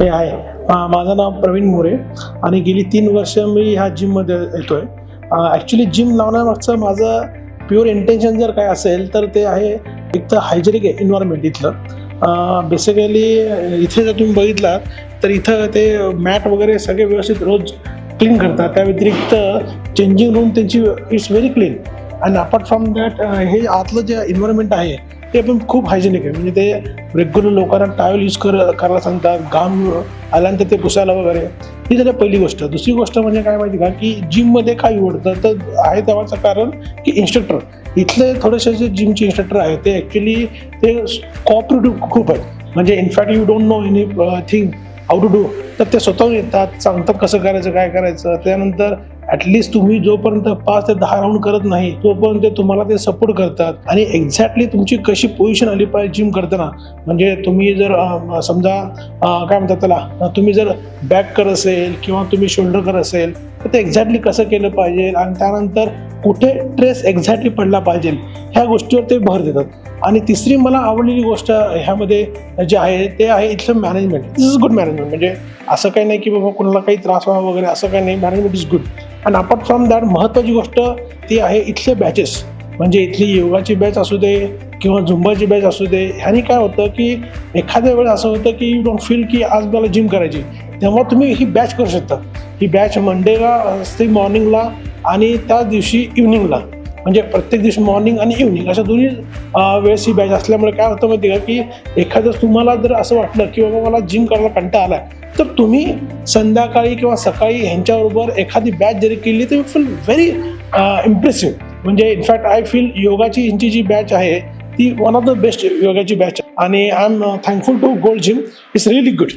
हे आहे. माझं नाव प्रवीण मोरे आणि गेली 3 वर्ष मी ह्या जिममध्ये येतोय. ॲक्च्युली जिम लावण्यामागचं माझं प्युअर इंटेन्शन जर काय असेल तर ते आहे एक तर हायजेनिक एन्व्हायरमेंट इथलं. बेसिकली इथे जर तुम्ही बघितलात तर इथं ते मॅट वगैरे सगळे व्यवस्थित रोज क्लीन करतात. त्या व्यतिरिक्त चेंजिंग रूम त्यांची it's very clean. And apart from that हे आतलं जे एन्व्हायरमेंट आहे ते पण खूप हायजेनिक आहे. म्हणजे ते रेग्युलर लोकांना टावेल यूज करायला सांगतात, घाम आल्यानंतर ते पुसायला वगैरे. ही झाली पहिली गोष्ट. दुसरी गोष्ट म्हणजे काय माहिती का, की जिममध्ये काय निवडतं तर आहे तेव्हाचं कारण की इन्स्ट्रक्टर इथले थोडेसे जे जिमचे इन्स्ट्रक्टर आहेत ते ॲक्च्युली ते कॉपरेटिव्ह खूप आहेत. म्हणजे in fact you don't know anything how to do तर ते स्वतःहून येतात, सांगतात कसं करायचं काय करायचं. त्यानंतर ॲटलिस्ट तुम्ही जोपर्यंत 5 ते 10 राऊंड करत नाही तोपर्यंत ते तुम्हाला ते सपोर्ट करतात. आणि एक्झॅक्टली तुमची कशी पोझिशन आली पाहिजे जिम करताना. म्हणजे तुम्ही जर समजा काय म्हणतात त्याला, तुम्ही जर बॅक कर असेल किंवा तुम्ही शोल्डर कर असेल तर ते एक्झॅक्टली कसं केलं पाहिजे आणि त्यानंतर कुठे ट्रेस एक्झॅक्टली पडला पाहिजे ह्या गोष्टीवर ते भर देतात. आणि तिसरी मला आवडलेली गोष्ट ह्यामध्ये जे आहे ते आहे इथलं management. This is good management. म्हणजे असं काही नाही की बाबा कोणाला काही त्रास व्हावा वगैरे असं काही नाही. Management is good. And apart from that महत्त्वाची गोष्ट ती आहे इथले बॅचेस. म्हणजे इथली योगाची बॅच असू दे किंवा झुंबाची बॅच असू दे. ह्यानी काय होतं की एखाद्या वेळेस असं होतं की यू डोंट फील की आज मला जिम करायची, तेव्हा तुम्ही ही बॅच करू शकता. ही बॅच मंडेला असते मॉर्निंगला आणि त्या दिवशी इव्हनिंगला. म्हणजे प्रत्येक दिवशी मॉर्निंग आणि इव्हनिंग अशा दोन्ही वेळेस ही बॅच असल्यामुळे काय होतं माहिती का, की एखादं तुम्हाला जर असं वाटलं की बाबा मला जिम करायला कंटाळा आला तर तुम्ही संध्याकाळी किंवा सकाळी ह्यांच्याबरोबर एखादी बॅच जरी केली तर यू फील व्हेरी इम्प्रेसिव्ह. म्हणजे इनफॅक्ट आय फील योगाची ह्यांची जी बॅच आहे ती वन ऑफ द बेस्ट योगाची बॅच. आणि I am thankful to Gold Gym. It's really good.